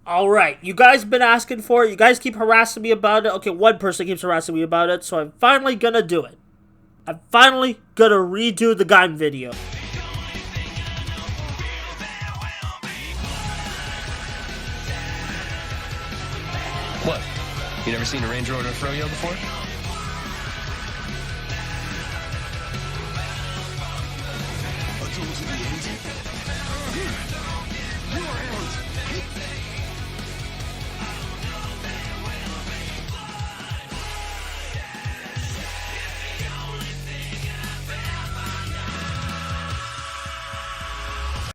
Alright, you guys been asking for it, you guys keep harassing me about it. Okay, one person keeps harassing me about it, so I'm finally gonna do it. I'm finally gonna redo the Gaim video. What? You never seen a Ranger order a froyo before?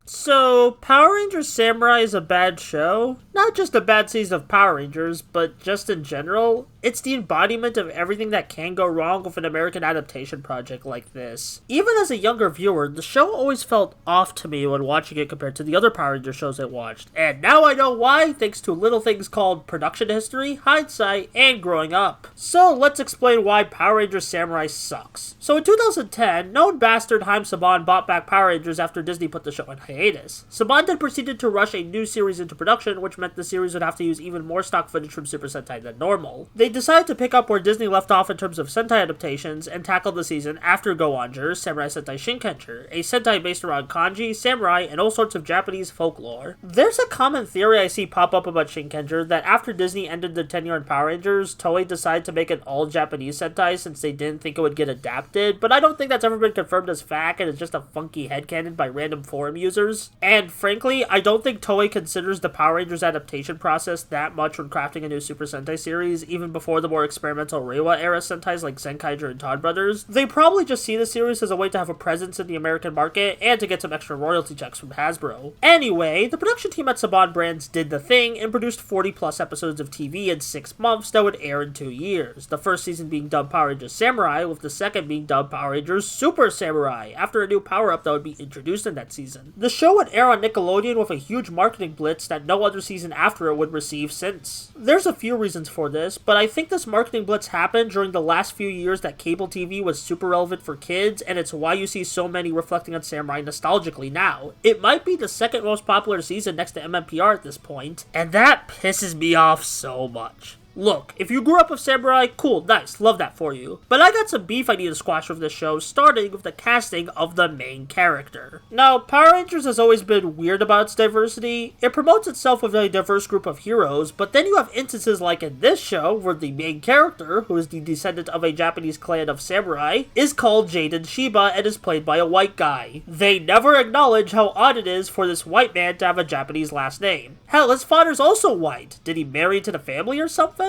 So, Power Rangers Samurai is a bad show? Not just a bad season of Power Rangers, but just in general? It's the embodiment of everything that can go wrong with an American adaptation project like this. Even as a younger viewer, the show always felt off to me when watching it compared to the other Power Rangers shows I watched. And now I know why, thanks to little things called production history, hindsight, and growing up. So, let's explain why Power Rangers Samurai sucks. So in 2010, known bastard Haim Saban bought back Power Rangers after Disney put the show in hiatus. Saban then proceeded to rush a new series into production, which meant the series would have to use even more stock footage from Super Sentai than normal. They decided to pick up where Disney left off in terms of Sentai adaptations and tackle the season after Go-Onger, Samurai Sentai Shinkenger, a Sentai based around kanji, samurai, and all sorts of Japanese folklore. There's a common theory I see pop up about Shinkenger that after Disney ended their tenure on Power Rangers, Toei decided to make an all-Japanese Sentai since they didn't think it would get adapted, but I don't think that's ever been confirmed as fact and it's just a funky headcanon by random forum users. And frankly, I don't think Toei considers the Power Rangers adaptation process that much when crafting a new Super Sentai series, even before the more experimental Reiwa era Sentais like Zenkaiger and Todd Brothers. They probably just see the series as a way to have a presence in the American market and to get some extra royalty checks from Hasbro. Anyway, the production team at Saban Brands did the thing and produced 40 plus episodes of TV in 6 months that would air in 2 years. The first season being dubbed Power Rangers Samurai, with the second being dubbed Power Rangers Super Samurai, after a new power-up that would be introduced in that season. The show would air on Nickelodeon with a huge marketing blitz that no other season after it would receive since. There's a few reasons for this, but I think this marketing blitz happened during the last few years that cable TV was super relevant for kids, and it's why you see so many reflecting on Samurai nostalgically now. It might be the second most popular season next to MMPR at this point, and that pisses me off so much. Look, if you grew up with Samurai, cool, nice, love that for you. But I got some beef I need to squash with this show, starting with the casting of the main character. Now, Power Rangers has always been weird about its diversity. It promotes itself with a diverse group of heroes, but then you have instances like in this show, where the main character, who is the descendant of a Japanese clan of samurai, is called Jaden Shiba and is played by a white guy. They never acknowledge how odd it is for this white man to have a Japanese last name. Hell, his father's also white. Did he marry into the family or something?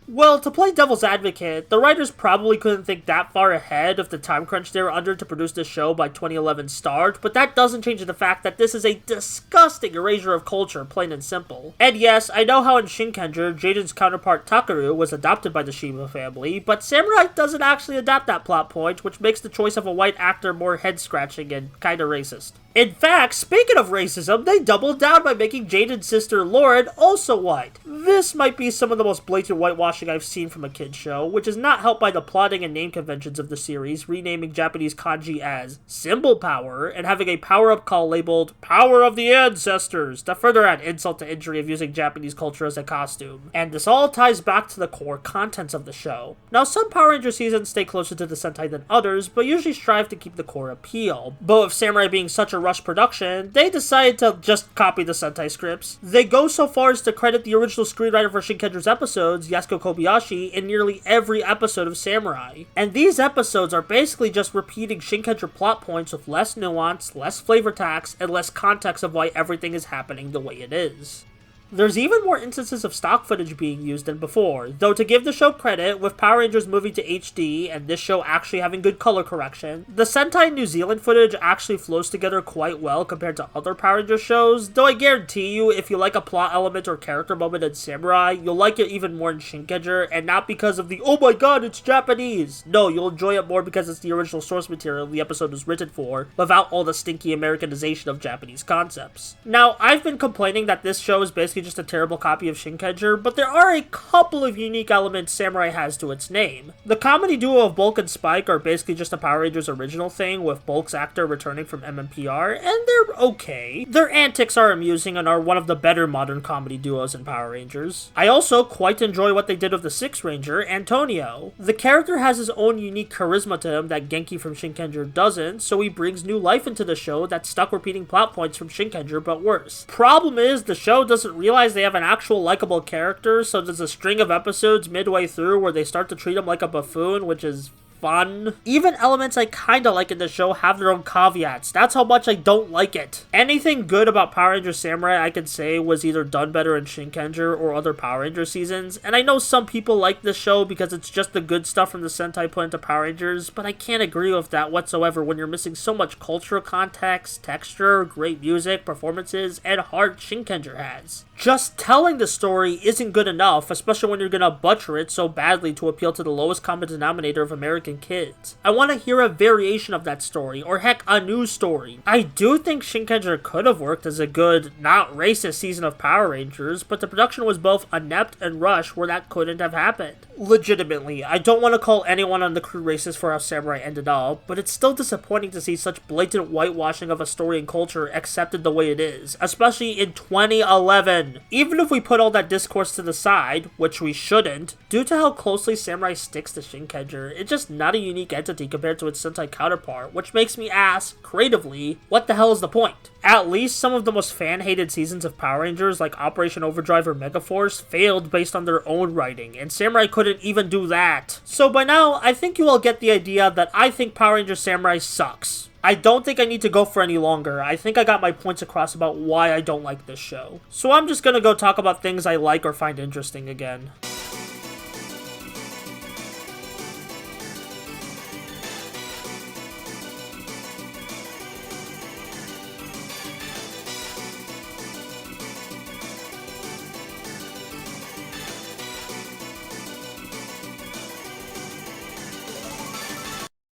Well, to play devil's advocate, the writers probably couldn't think that far ahead of the time crunch they were under to produce this show by 2011 start, but that doesn't change the fact that this is a disgusting erasure of culture, plain and simple. And yes, I know how in Shinkenger, Jaden's counterpart Takaru was adopted by the Shiba family, but Samurai doesn't actually adapt that plot point, which makes the choice of a white actor more head-scratching and kinda racist. In fact, speaking of racism, they doubled down by making Jaden's sister Lauren also white. This might be some of the most blatant whitewashing I've seen from a kid's show, which is not helped by the plotting and name conventions of the series, renaming Japanese kanji as Symbol Power, and having a power-up call labeled Power of the Ancestors, to further add insult to injury of using Japanese culture as a costume. And this all ties back to the core contents of the show. Now, some Power Ranger seasons stay closer to the Sentai than others, but usually strive to keep the core appeal. But with Samurai being such a rush production, they decided to just copy the Sentai scripts. They go so far as to credit the original screenwriter for Shinkenger's episodes, Yasuko Kobayashi, in nearly every episode of Samurai. And these episodes are basically just repeating Shinkenger plot points with less nuance, less flavor tax, and less context of why everything is happening the way it is. There's even more instances of stock footage being used than before, though to give the show credit, with Power Rangers moving to HD and this show actually having good color correction, the Sentai New Zealand footage actually flows together quite well compared to other Power Rangers shows, though I guarantee you, if you like a plot element or character moment in Samurai, you'll like it even more in Shinkenger, and not because of the "oh my god, it's Japanese!" No, you'll enjoy it more because it's the original source material the episode was written for, without all the stinky Americanization of Japanese concepts. Now, I've been complaining that this show is basically basically just a terrible copy of Shinkenger, but there are a couple of unique elements Samurai has to its name. The comedy duo of Bulk and Spike are basically just a Power Rangers original thing, with Bulk's actor returning from MMPR, and they're okay. Their antics are amusing and are one of the better modern comedy duos in Power Rangers. I also quite enjoy what they did with the Sixth Ranger, Antonio. The character has his own unique charisma to him that Genki from Shinkenger doesn't, so he brings new life into the show that's stuck repeating plot points from Shinkenger but worse. Problem is, the show doesn't realize they have an actual likable character, so there's a string of episodes midway through where they start to treat him like a buffoon, which is fun. Even elements I kinda like in the show have their own caveats. That's how much I don't like it. Anything good about Power Rangers Samurai I can say was either done better in Shinkenger or other Power Rangers seasons, and I know some people like this show because it's just the good stuff from the Sentai put into Power Rangers, but I can't agree with that whatsoever when you're missing so much cultural context, texture, great music, performances, and heart Shinkenger has. Just telling the story isn't good enough, especially when you're gonna butcher it so badly to appeal to the lowest common denominator of American kids. I want to hear a variation of that story, or heck, a new story. I do think Shinkenger could have worked as a good, not racist season of Power Rangers, but the production was both inept and rushed where that couldn't have happened. Legitimately, I don't want to call anyone on the crew racist for how Samurai ended up, but it's still disappointing to see such blatant whitewashing of a story and culture accepted the way it is, especially in 2011. Even if we put all that discourse to the side, which we shouldn't, due to how closely Samurai sticks to Shinkenger, it's just not a unique entity compared to its Sentai counterpart, which makes me ask, creatively, what the hell is the point? At least some of the most fan-hated seasons of Power Rangers, like Operation Overdrive or Megaforce, failed based on their own writing, and Samurai couldn't even do that. So by now, I think you all get the idea that I think Power Rangers Samurai sucks. I don't think I need to go for any longer. I think I got my points across about why I don't like this show. So I'm just gonna go talk about things I like or find interesting again.